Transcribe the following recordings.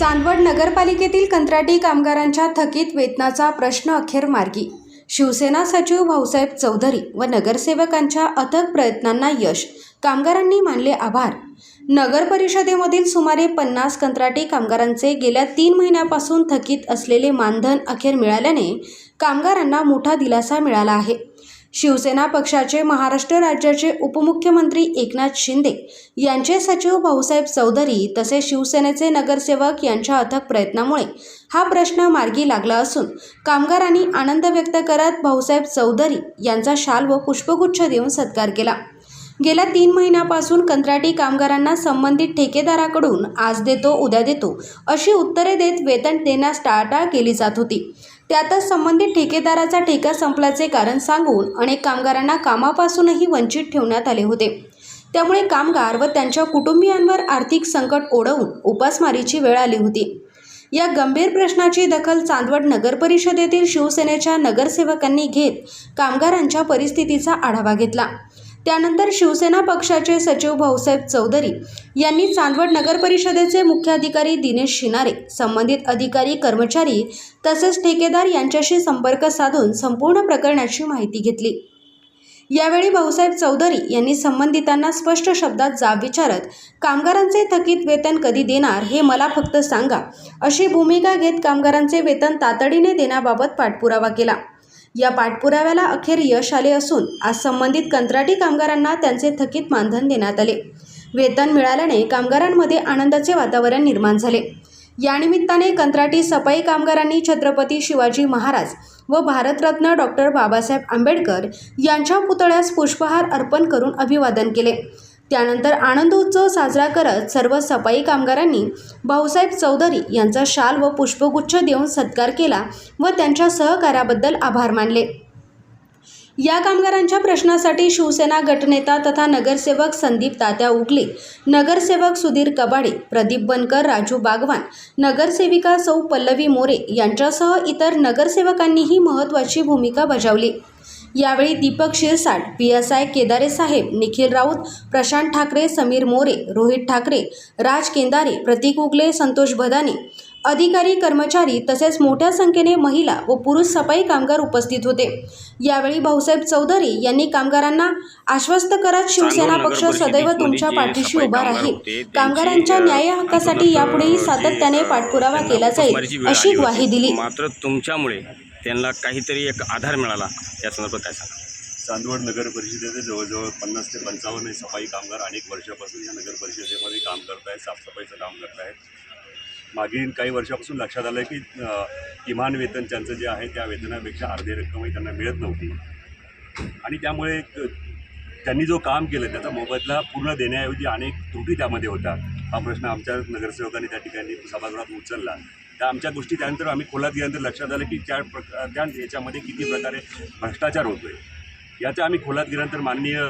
चांदवड नगरपालिकेतील कंत्राटी कामगारांच्या थकीत वेतनाचा प्रश्न अखेर मार्गी। शिवसेना सचिव भाऊसाहेब चौधरी व नगरसेवकांच्या अथक प्रयत्नांना यश। कामगारांनी मानले आभार। नगर परिषदेमधील सुमारे 50 कंत्राटी कामगारांचे गेल्या 3 महिन्यापासून थकीत असलेले मानधन अखेर मिळाल्याने कामगारांना मोठा दिलासा मिळाला आहे। शिवसेना पक्षाचे महाराष्ट्र राज्याचे उपमुख्यमंत्री एकनाथ शिंदे यांचे सचिव भाऊसाहेब चौधरी तसेच शिवसेनेचे नगरसेवक यांच्या अथक प्रयत्नामुळे हा प्रश्न मार्गी लागला असून कामगारांनी आनंद व्यक्त करत भाऊसाहेब चौधरी यांचा शाल व पुष्पगुच्छ देऊन सत्कार केला। गेल्या 3 महिन्यापासून कंत्राटी कामगारांना संबंधित ठेकेदाराकडून आज देतो उद्या देतो अशी उत्तरे देत वेतन देण्यास टाळाटाळ केली जात होती। त्यातच संबंधित ठेकेदाराचा ठेका संपल्याचे कारण सांगून अनेक कामगारांना कामापासूनही वंचित ठेवण्यात आले होते। त्यामुळे कामगार व त्यांच्या कुटुंबियांवर आर्थिक संकट ओढवून उपासमारीची वेळ आली होती। या गंभीर प्रश्नाची दखल चांदवड नगर परिषदेतील शिवसेनेच्या नगरसेवकांनी घेत कामगारांच्या परिस्थितीचा आढावा घेतला। त्यानंतर शिवसेना पक्षाचे सचिव भाऊसाहेब चौधरी यांनी चांदवड नगर परिषदेचे मुख्याधिकारी दिनेश शिनारे, संबंधित अधिकारी कर्मचारी तसेच ठेकेदार यांच्याशी संपर्क साधून संपूर्ण प्रकरणाची माहिती घेतली। यावेळी भाऊसाहेब चौधरी यांनी संबंधितांना स्पष्ट शब्दात जाब विचारत कामगारांचे थकीत वेतन कधी देणार हे मला फक्त सांगा अशी भूमिका घेत कामगारांचे वेतन तातडीने देण्याबाबत पाठपुरावा केला। या पाठपुराव्याला अखेर यश आले असून आज संबंधित कंत्राटी कामगारांना त्यांचे थकीत मानधन देण्यात आले। वेतन मिळाल्याने कामगारांमध्ये आनंदाचे वातावरण निर्माण झाले। या निमित्ताने कंत्राटी सफाई कामगारांनी छत्रपती शिवाजी महाराज व भारतरत्न डॉक्टर बाबासाहेब आंबेडकर यांच्या पुतळ्यास पुष्पहार अर्पण करून अभिवादन केले। त्यानंतर आनंद उत्सव साजरा करत सर्व सफाई कामगारांनी भाऊसाहेब चौधरी यांचा शाल व पुष्पगुच्छ देऊन सत्कार केला व त्यांच्या सहकार्याबद्दल आभार मानले। या कामगारांच्या प्रश्नासाठी शिवसेना गटनेता तथा नगरसेवक संदीप तात्या उगले, नगरसेवक सुधीर कबाडे, प्रदीप बनकर, राजू बागवान, नगरसेविका सौ पल्लवी मोरे यांच्यासह इतर नगरसेवकांनीही महत्त्वाची भूमिका बजावली। यावेळी दीपक शिरसाट, PSI केदारे साहेब, निखिल राऊत, प्रशांत ठाकरे, समीर मोरे, रोहित ठाकरे, राज केंदारे, प्रतीक उगले, संतोष भदाने, अधिकारी कर्मचारी तसेच मोठ्या संख्येने महिला व पुरुष सफाई कामगार उपस्थित होते। यावेळी भाऊसाहेब चौधरी यांनी कामगारांना आश्वस्त करत शिवसेना पक्ष सदैव तुमच्या पाठीशी उभा राहील, कामगारांच्या न्याय हक्कासाठी यापुढेही सातत्याने पाठपुरावा केला जाईल अशी ग्वाही दिली। मात्र तुमच्यामुळे त्यांना काहीतरी एक आधार मिळाला, या संदर्भात काय सांगा? चांदवड नगर परिषदेचे जवळजवळ 50 ते 55 सफाई कामगार अनेक वर्षापासून या नगर परिषदेमध्ये काम करत आहेत, साफसफाईचं काम करत आहेत। मागील काही वर्षापासून लक्षात आलं की किमान वेतन त्यांचं जे आहे त्या वेतनापेक्षा अर्धी रक्कमही त्यांना मिळत नव्हती आणि त्यामुळे त्यांनी जो काम केलं त्याचा मोबदला पूर्ण देण्याऐवजी अनेक त्रुटी त्यामध्ये होत्या। हा प्रश्न आमच्या नगरसेवकांनी त्या ठिकाणी सभागृहात उचलला। त्या आमच्या गोष्टी त्यानंतर आम्ही खोलात गेल्यानंतर लक्षात आलं की त्या याच्यामध्ये किती प्रकारे भ्रष्टाचार होतो आहे। याच्या आम्ही खोलात गेल्यानंतर माननीय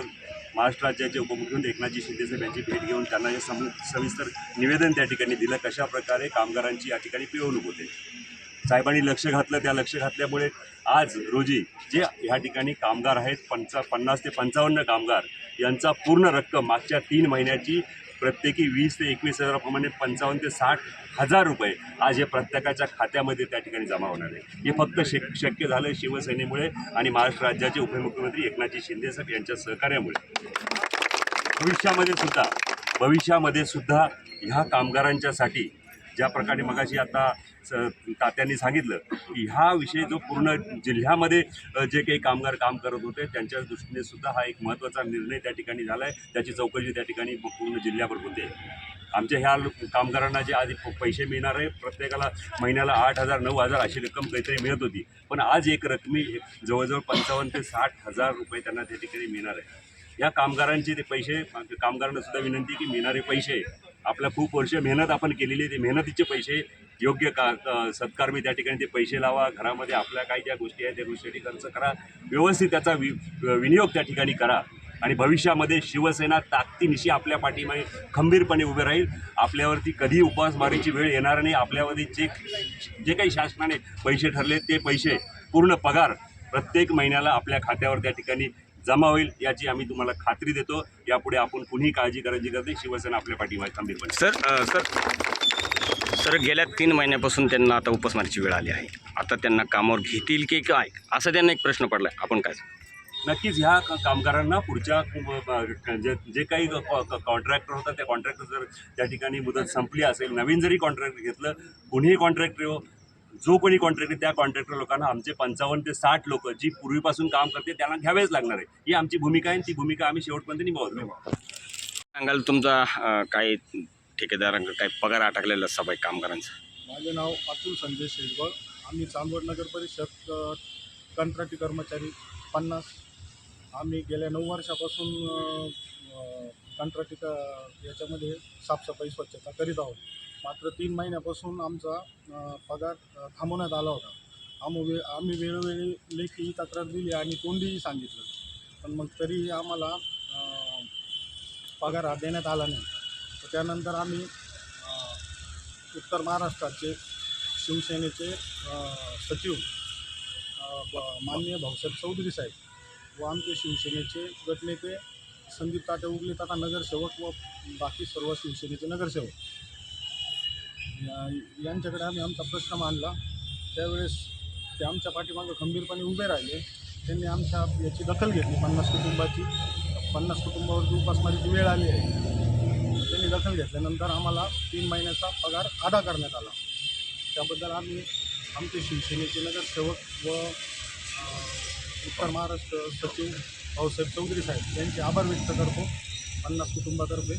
महाराष्ट्र राज्याचे उपमुख्यमंत्री एकनाथजी शिंदे साहेब यांची भेट घेऊन त्यांना हे सविस्तर निवेदन त्या ठिकाणी दिलं, कशा प्रकारे कामगारांची या ठिकाणी पिळवणूक होते। साहेबांनी लक्ष घातलं, त्या लक्ष घातल्यामुळे आज रोजी जे ह्या ठिकाणी कामगार आहेत 50 ते 55 कामगार यांचा पूर्ण रक्कम मागच्या 3 महिन्याची प्रत्येकी 20 ते 21 हजाराप्रमाणे 55 ते 60 हजार रुपये आज हे प्रत्येकाच्या खात्यामध्ये त्या ठिकाणी जमा होणार आहे। हे फक्त शक्य झालं शिवसेनेमुळे आणि महाराष्ट्र राज्याचे उपमुख्यमंत्री एकनाथजी शिंदे साहेब यांच्या सहकार्यामुळे। भविष्यामध्ये सुद्धा ह्या कामगारांच्यासाठी ज्या प्रकारे मगाशी आता तात्यांनी सांगितलं की ह्या विषयी जो पूर्ण जिल्ह्यामध्ये जे काही कामगार काम करत होते त्यांच्या दृष्टीने सुद्धा हा एक महत्त्वाचा निर्णय त्या ठिकाणी झाला आहे। त्याची चौकशी त्या ठिकाणी पूर्ण जिल्ह्याभर होते। आमच्या ह्या कामगारांना जे आधी पैसे मिळणार आहे, प्रत्येकाला महिन्याला 8,000 9,000 अशी रक्कम काहीतरी मिळत होती, पण आज एक रकमी जवळजवळ 55 ते 60 हजार रुपये त्यांना त्या ठिकाणी मिळणार आहे। या कामगारांचे ते पैसे, कामगारांना सुद्धा विनंती की मिळणारे पैसे आपल्या खूप वर्ष मेहनत आपण केलेली, ते मेहनतीचे पैसे योग्य सत्कारमी त्या ठिकाणी ते पैसे लावा, घरामध्ये आपल्या काही ज्या गोष्टी आहेत त्या गोष्टी खर्च करा, व्यवस्थित त्याचा विनियोग त्या ठिकाणी करा आणि भविष्यामध्ये शिवसेना ताकदीनिशी आपल्या पाठीमागे खंबीरपणे उभे राहील। आपल्यावरती कधी उपवासमारीची वेळ येणार नाही। आपल्यावरती जे काही शासनाने पैसे ठरले ते पैसे पूर्ण पगार प्रत्येक महिन्याला आपल्या खात्यावर त्या ठिकाणी जमा होईल याची आम्ही तुम्हाला खात्री देतो। यापुढे आपण कुणीही काळजी करायची गरज नाही, शिवसेना आपल्या पाठीमागे खंबीरपणे। सर तर गेल्या 3 महिन्यापासून त्यांना आता उपासमारीची वेळ आली आहे. आता त्यांना कामावर घेतील की काय, असं त्यांना एक प्रश्न पडला आहे. आपण काय नक्कीच ह्या कामगारांना पुढच्या जे काही कॉन्ट्रॅक्टर होतात त्या कॉन्ट्रॅक्टर जर त्या ठिकाणी मुदत संपली असेल, नवीन जरी कॉन्ट्रॅक्टर घेतलं, कुणीही कॉन्ट्रॅक्टर जो कोणी कॉन्ट्रॅक्टर त्या कॉन्ट्रॅक्टर लोकांना आमचे 55 ते 60 लोक जी पूर्वीपासून काम करते त्यांना घ्यावेच लागणार आहे. ही आमची भूमिका आहे. ती भूमिका आम्ही शेवटपर्यंत निभावत राहू. सांगाल तुमचा काय ठेकेदारांना काय पगार अटकलेला सफाई कामगारांचा? माझे नाव अतुल संजय शेजवळ. आम्ही चांदवड नगर परिषद कंत्राटी कर्मचारी 50. आम्ही गेल्या 9 वर्षापासून कंत्राटी याच्यामध्ये साफसफाई स्वच्छता करीत आहोत. मात्र 3 महिन्यापासून आमचा पगार थांबवण्यात आला होता. आम्ही वेळोवेळी लेखी तक्रार दिली आणि तोंडीही सांगितलं, पण मग तरीही आम्हाला पगार देण्यात आला नाही. तर त्यानंतर आम्ही उत्तर महाराष्ट्राचे शिवसेनेचे सचिव माननीय भाऊसाहेब चौधरी साहेब व आमचे शिवसेनेचे गटनेते संदीप ताटे उगले तथा नगरसेवक व बाकी सर्व शिवसेनेचे नगरसेवक यांच्याकडे आम्ही आमचा प्रश्न मांडला. त्यावेळेस ते आमच्या पाठीमागं खंबीरपणे उभे राहिले. त्यांनी आमच्या याची दखल घेतली. 50 कुटुंबावरती उपासमारीची वेळ आली आहे. त्यांनी दखल घेतल्यानंतर आम्हाला 3 महिन्याचा पगार अदा करण्यात आला. त्याबद्दल आम्ही आमचे शिवसेनेचे नगरसेवक व उत्तर महाराष्ट्र सचिव भाऊसाहेब चौधरी साहेब यांचे आभार व्यक्त करतो 50 कुटुंबातर्फे.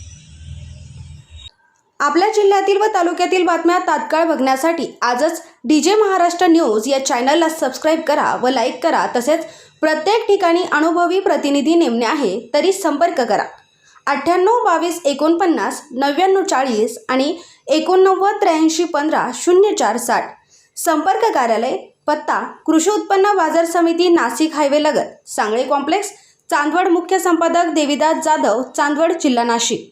आपल्या जिल्ह्यातील व तालुक्यातील बातम्या तात्काळ बघण्यासाठी आजच DJ महाराष्ट्र न्यूज या चॅनलला सबस्क्राईब करा व लाईक करा. तसेच प्रत्येक ठिकाणी अनुभवी प्रतिनिधी नेमणे आहे तरी संपर्क करा 98 22 49 99 40 आणि 89 83 15 04 60. संपर्क कार्यालय पत्ता कृषी उत्पन्न बाजार समिती नाशिक हायवे लगत सांगळे कॉम्प्लेक्स चांदवड. मुख्य संपादक देविदास जाधव, चांदवड, जिल्हा नाशिक.